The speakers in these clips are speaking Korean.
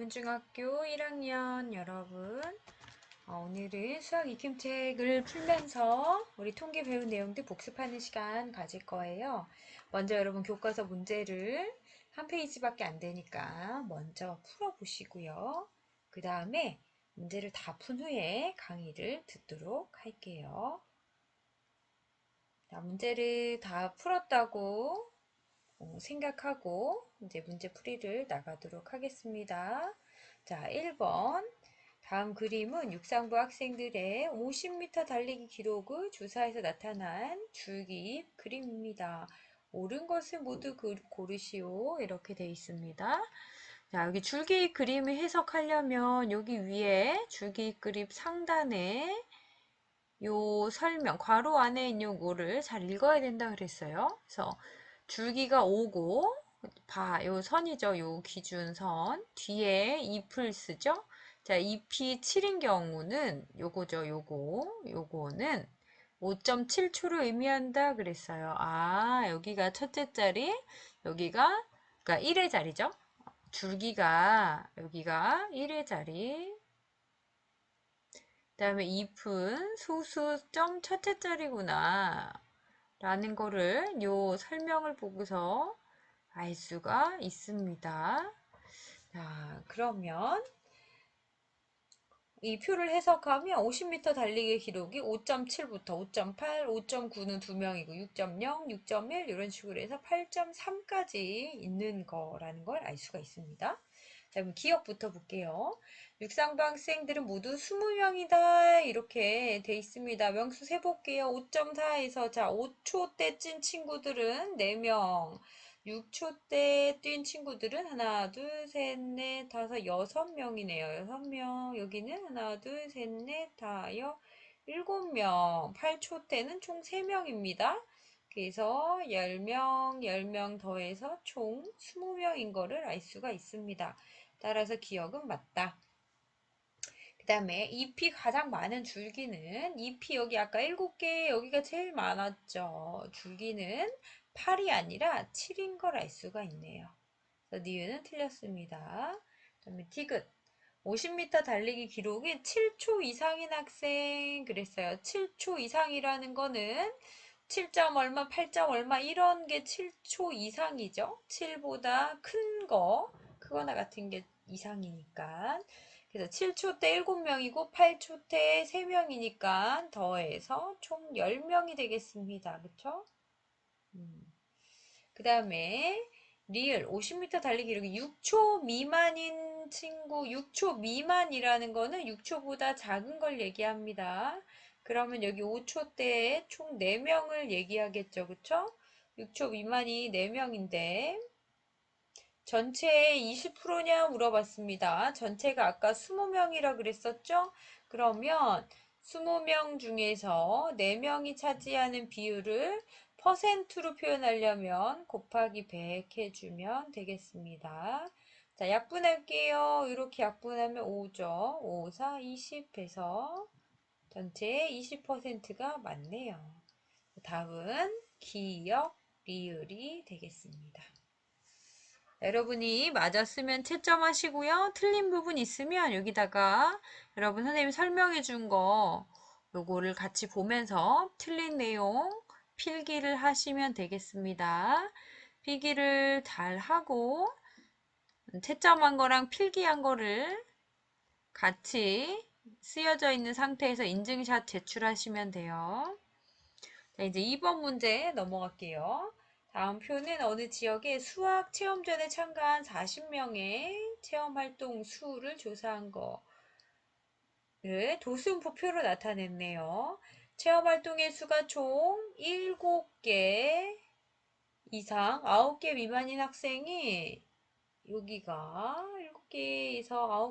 대문중학교 1학년 여러분, 오늘은 수학 익힘책을 풀면서 우리 통계 배운 내용들 복습하는 시간 가질 거예요. 먼저 여러분 교과서 문제를 한 페이지밖에 안 되니까 먼저 풀어보시고요. 그 다음에 문제를 다 푼 후에 강의를 듣도록 할게요. 자, 문제를 다 풀었다고 생각하고 이제 문제 풀이를 나가도록 하겠습니다. 자, 1번. 다음 그림은 육상부 학생들의 50m 달리기 기록을 조사해서 나타난 줄기 그림입니다. 옳은 것을 모두 고르시오. 이렇게 되어 있습니다. 자, 여기 줄기 그림을 해석하려면 여기 위에 줄기 그림 상단에 요 설명, 괄호 안에 있는 요거를 잘 읽어야 된다 그랬어요. 그래서 줄기가 오고, 요 선이죠. 요 기준선. 뒤에 잎을 쓰죠. 자, 잎이 7인 경우는 요거죠. 요거는 5.7초를 의미한다 그랬어요. 아, 여기가 첫째 자리, 여기가, 그러니까 1의 자리죠. 줄기가, 여기가 1의 자리, 그 다음에 잎은 소수점 첫째 자리구나 라는 거를 요 설명을 보고서 알 수가 있습니다. 자, 그러면 이 표를 해석하면 50m 달리기 기록이 5.7부터 5.8, 5.9는 2명이고 6.0, 6.1 이런 식으로 해서 8.3까지 있는 거라는 걸 알 수가 있습니다. 자, 그럼 기억부터 볼게요. 육상부 학생들은 모두 20명이다 이렇게 돼 있습니다. 명수 세볼게요. 5.4에서 자 5초 때 찐 친구들은 4명, 6초 때 뛴 친구들은 하나, 둘, 셋, 넷, 다섯, 6명이네요. 6명. 여기는 하나, 둘, 셋, 넷, 다, 7명. 8초 때는 총 3명입니다. 그래서 10명, 10명 더해서 총 20명인 거를 알 수가 있습니다. 따라서 기억은 맞다. 그 다음에 잎이 가장 많은 줄기는 잎이 여기 아까 7개 여기가 제일 많았죠. 줄기는 8이 아니라 7인 걸 알 수가 있네요. 그래서 니은은 틀렸습니다. 그 다음에 디귿 50m 달리기 기록이 7초 이상인 학생 그랬어요. 7초 이상이라는 거는 7점 얼마, 8점 얼마 이런 게 7초 이상이죠. 7보다 큰 거, 크거나 같은 게 이상이니까. 그래서 7초 때 7명이고 8초 때 3명이니까 더해서 총 10명이 되겠습니다. 그쵸? 그 다음에 리을 50m 달리기 기록이 6초 미만인 친구 6초 미만이라는 거는 6초보다 작은 걸 얘기합니다. 그러면 여기 5초대에 총 4명을 얘기하겠죠. 그쵸? 6초 미만이 4명인데 전체의 20%냐 물어봤습니다. 전체가 아까 20명이라 그랬었죠? 그러면 20명 중에서 4명이 차지하는 비율을 퍼센트로 표현하려면 곱하기 100 해주면 되겠습니다. 자, 약분할게요. 이렇게 약분하면 5죠. 5, 4, 20 해서 전체의 20%가 맞네요. 답은 기역, 리을이 되겠습니다. 여러분이 맞았으면 채점하시고요. 틀린 부분 있으면 여기다가 여러분 선생님이 설명해 준 거 요거를 같이 보면서 틀린 내용 필기를 하시면 되겠습니다. 필기를 잘 하고 채점한 거랑 필기한 거를 같이 쓰여져 있는 상태에서 인증샷 제출하시면 돼요. 자, 이제 2번 문제 넘어갈게요. 다음 표는 어느 지역의 수학 체험전에 참가한 40명의 체험활동 수를 조사한 거를 도수음표로 나타냈네요. 체험활동의 수가 총 7개 이상 9개 미만인 학생이 여기가 7개에서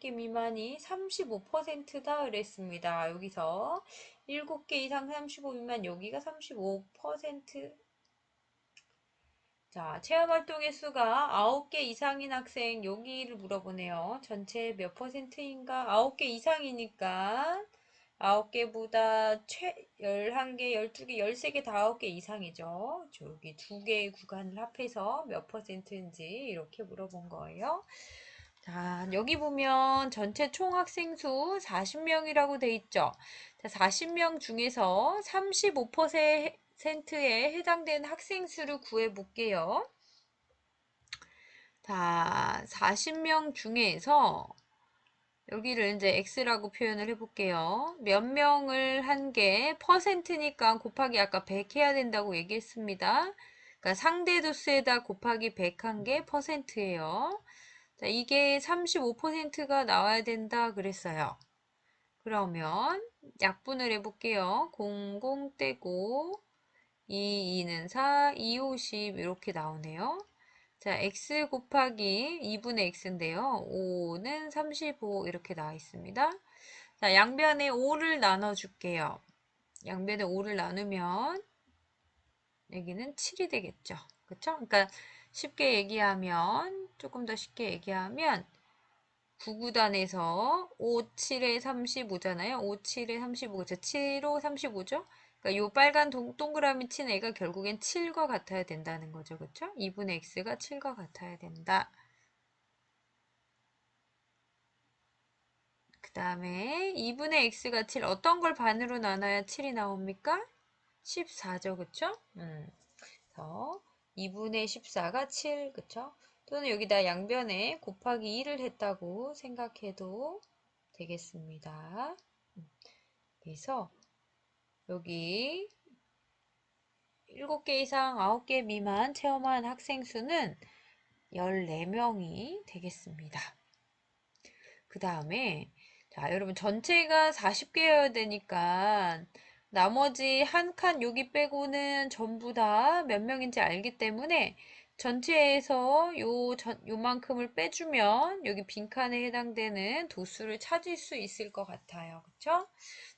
9개 미만이 35%다 그랬습니다. 여기서 7개 이상 35 미만 여기가 35%. 자, 체험활동의 수가 9개 이상인 학생 여기를 물어보네요. 전체 몇 퍼센트인가? 9개 이상이니까 9개보다 11개, 12개, 13개 다 9개 이상이죠. 여기 2개의 구간을 합해서 몇 퍼센트인지 이렇게 물어본 거예요. 자, 여기 보면 전체 총 학생 수 40명이라고 돼 있죠. 자, 40명 중에서 35%에 해당되는 학생 수를 구해 볼게요. 자, 40명 중에서 여기를 이제 x라고 표현을 해볼게요. 몇 명을 한 게 퍼센트니까 곱하기 아까 100 해야 된다고 얘기했습니다. 그러니까 상대 도수에다 곱하기 100 한 게 퍼센트예요. 자, 이게 35%가 나와야 된다 그랬어요. 그러면 약분을 해볼게요. 00 떼고 2, 2는 4, 2, 50 이렇게 나오네요. 자, x 곱하기 2분의 x인데요. 5는 35 이렇게 나와 있습니다. 자, 양변에 5를 나눠줄게요. 양변에 5를 나누면 여기는 7이 되겠죠. 그쵸? 그러니까 쉽게 얘기하면 조금 더 쉽게 얘기하면 9구단에서 5, 7에 35잖아요. 5, 7에 35, 그쵸? 7, 5, 35죠? 그러니까 요 빨간 동그라미 친 애가 결국엔 7과 같아야 된다는 거죠. 그쵸? 2분의 x가 7과 같아야 된다. 그 다음에 2분의 x가 7, 어떤 걸 반으로 나눠야 7이 나옵니까? 14죠. 그쵸? 그래서 2분의 14가 7, 그쵸? 또는 여기다 양변에 곱하기 2를 했다고 생각해도 되겠습니다. 그래서 여기 7개 이상 9개 미만 체험한 학생 수는 14명이 되겠습니다. 그 다음에 자, 여러분 전체가 40개여야 되니까 나머지 한 칸 여기 빼고는 전부 다 몇 명인지 알기 때문에 전체에서 요만큼을 빼주면 여기 빈칸에 해당되는 도수를 찾을 수 있을 것 같아요. 그쵸?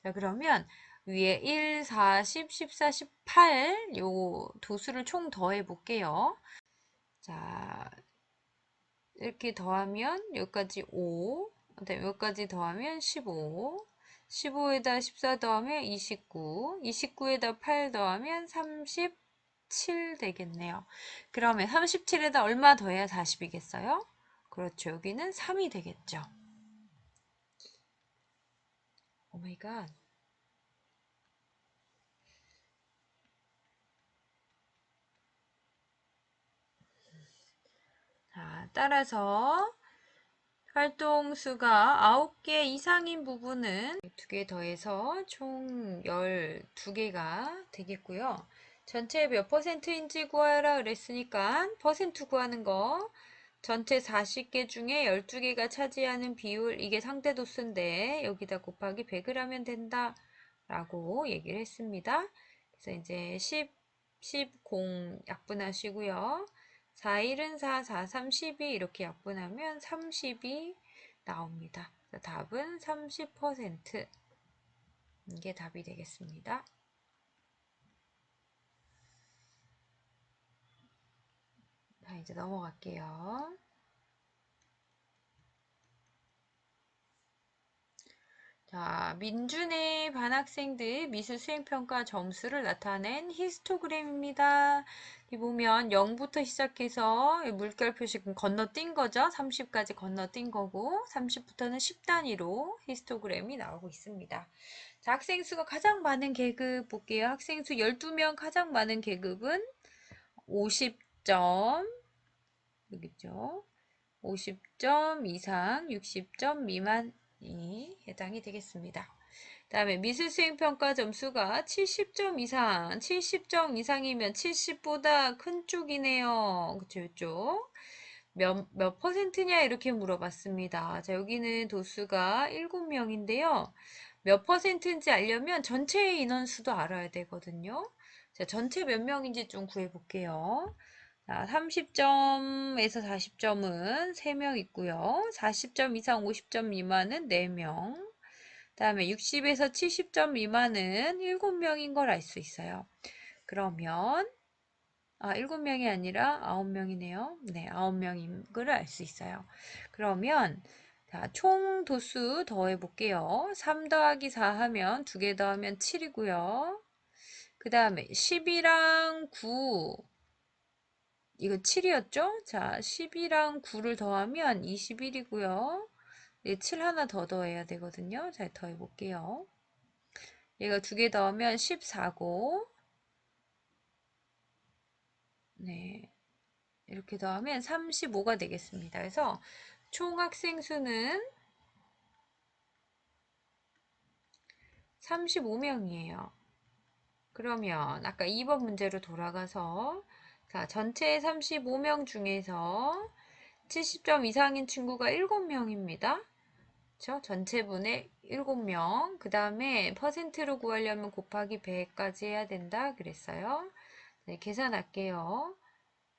자, 그러면 위에 1, 4, 10, 14, 18 요 도수를 총 더해 볼게요. 자, 이렇게 더하면 여기까지 5, 그다음에 여기까지 더하면 15, 15에다 14 더하면 29, 29에다 8 더하면 37 되겠네요. 그러면 37에다 얼마 더해야 40이겠어요? 그렇죠. 여기는 3이 되겠죠. 오 마이 갓. 자, 따라서 활동수가 9개 이상인 부분은 2개 더해서 총 12개가 되겠고요. 전체 몇 퍼센트인지 구하라 그랬으니까 퍼센트 구하는 거 전체 40개 중에 12개가 차지하는 비율 이게 상대도수인데 여기다 곱하기 100을 하면 된다 라고 얘기를 했습니다. 그래서 이제 10, 0 약분하시고요. 4, 1은 4, 4, 3, 12 이렇게 약분하면 30이 나옵니다. 답은 30% 이게 답이 되겠습니다. 자, 이제 넘어갈게요. 자, 민준의 반 학생들 미술 수행평가 점수를 나타낸 히스토그램입니다. 여기 보면 0부터 시작해서 물결 표식 건너뛴 거죠. 30까지 건너뛴 거고 30부터는 10단위로 히스토그램이 나오고 있습니다. 자, 학생 수가 가장 많은 계급 볼게요. 학생 수 12명 가장 많은 계급은 50점 여기 있죠. 50점 이상, 60점 미만이 해당이 되겠습니다. 다음에 미술수행평가 점수가 70점 이상, 70점 이상이면 70보다 큰 쪽이네요. 그쵸, 이쪽. 몇 퍼센트냐 이렇게 물어봤습니다. 자, 여기는 도수가 7명인데요. 몇 퍼센트인지 알려면 전체 인원수도 알아야 되거든요. 자, 전체 몇 명인지 좀 구해볼게요. 자, 30점에서 40점은 3명 있고요. 40점 이상 50점 미만은 4명. 다음에 60에서 70점 미만은 7명인 걸 알 수 있어요. 그러면 7명이 아니라 9명이네요. 네, 9명인 걸 알 수 있어요. 그러면 자, 총 도수 더해 볼게요. 3 더하기 4 하면 2개 더하면 7이고요. 그 다음에 10이랑 9 이거 7이었죠? 자, 10이랑 9를 더하면 21이고요. 7 하나 더 더해야 되거든요. 자, 더해 볼게요. 얘가 2개 더하면 14고, 네. 이렇게 더하면 35가 되겠습니다. 그래서 총 학생 수는 35명이에요. 그러면 아까 2번 문제로 돌아가서 자, 전체 35명 중에서 70점 이상인 친구가 7명입니다. 그쵸? 전체분의 7명. 그 다음에 퍼센트로 구하려면 곱하기 100까지 해야 된다 그랬어요. 네, 계산할게요.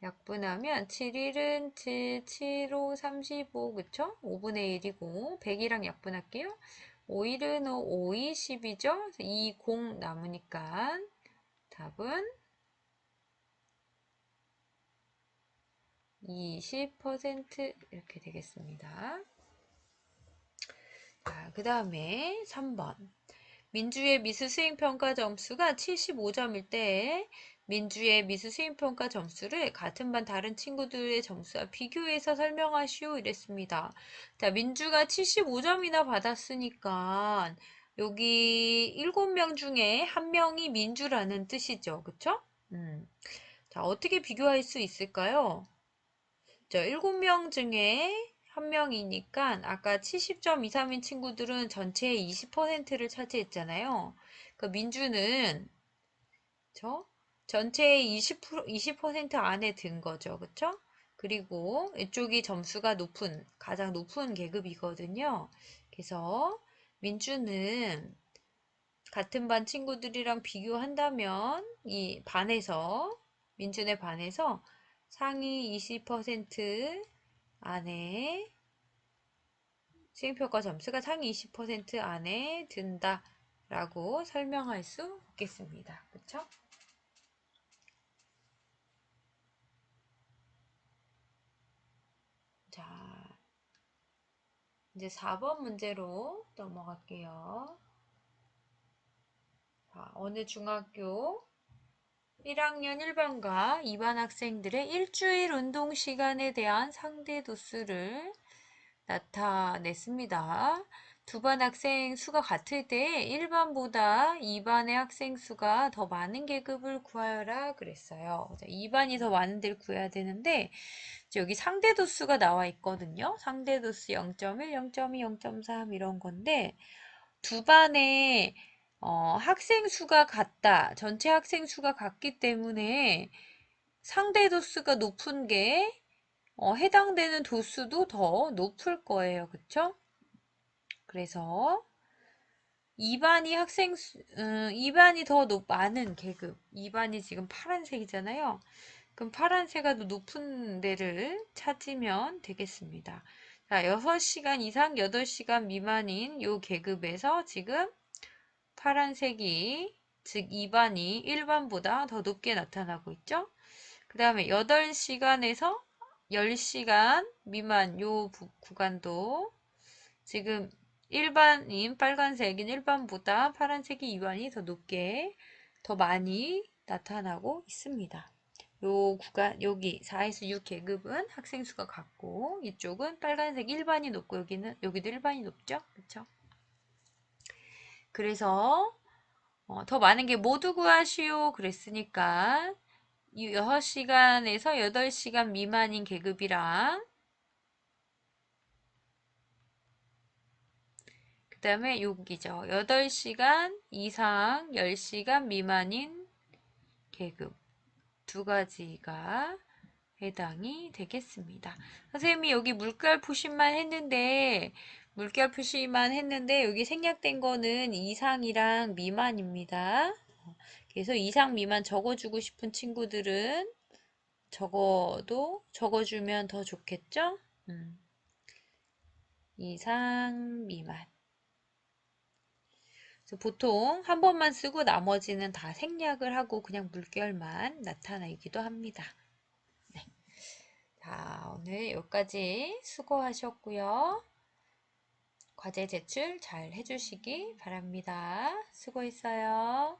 약분하면 7일은 7, 7, 5, 35, 그쵸? 5분의 1이고 100이랑 약분할게요. 5일은 5, 5, 2, 10이죠? 2, 0 남으니까 답은 20% 이렇게 되겠습니다. 자, 그 다음에 3번. 민주의 미술 수행평가 점수가 75점일 때 민주의 미술 수행평가 점수를 같은 반 다른 친구들의 점수와 비교해서 설명하시오 이랬습니다. 자, 민주가 75점이나 받았으니까 여기 7명 중에 1명이 민주라는 뜻이죠. 그쵸? 자, 어떻게 비교할 수 있을까요? 자, 7명 중에 1명이니까 아까 70점 이상인 친구들은 전체의 20%를 차지했잖아요. 그 민주는 전체의 20% 안에 든 거죠. 그쵸? 그리고 이쪽이 점수가 가장 높은 계급이거든요. 그래서 민주는 같은 반 친구들이랑 비교한다면 민준의 반에서 상위 20% 안에 수행평가 점수가 상위 20% 안에 든다라고 설명할 수 있겠습니다. 그쵸? 자, 이제 4번 문제로 넘어갈게요. 자, 어느 중학교 1학년 1반과 2반 학생들의 일주일 운동 시간에 대한 상대 도수를 나타냈습니다. 두 반 학생 수가 같을 때 1반보다 2반의 학생 수가 더 많은 계급을 구하여라 그랬어요. 2반이 더 많은 데를 구해야 되는데 여기 상대 도수가 나와 있거든요. 상대 도수 0.1, 0.2, 0.3 이런 건데 두 반의 학생 수가 같다. 전체 학생 수가 같기 때문에 상대 도수가 높은 게 해당되는 도수도 더 높을 거예요. 그쵸? 그래서 2반이 더 많은 계급. 2반이 지금 파란색이잖아요. 그럼 파란색이 더 높은 데를 찾으면 되겠습니다. 자, 6시간 이상 8시간 미만인 요 계급에서 지금 파란색이 즉 2반이 1반보다 더 높게 나타나고 있죠. 그 다음에 8시간에서 10시간 미만 요 구간도 지금 일반인 빨간색인 일반보다 파란색이 2반이 더 높게 더 많이 나타나고 있습니다. 요 구간 여기 4에서 6 계급은 학생 수가 같고 이쪽은 빨간색 1반이 높고 여기도 1반이 높죠. 그렇죠? 그래서 더 많은 게 모두 구하시오 그랬으니까 6시간에서 8시간 미만인 계급이랑 그 다음에 여기죠. 8시간 이상 10시간 미만인 계급 두 가지가 해당이 되겠습니다. 선생님이 여기 물결 표시만 했는데 여기 생략된 거는 이상이랑 미만입니다. 그래서 이상 미만 적어주고 싶은 친구들은 적어주면 더 좋겠죠? 이상 미만. 그래서 보통 한 번만 쓰고 나머지는 다 생략을 하고 그냥 물결만 나타내기도 합니다. 네. 자, 오늘 여기까지 수고하셨고요. 과제 제출 잘 해주시기 바랍니다. 수고했어요.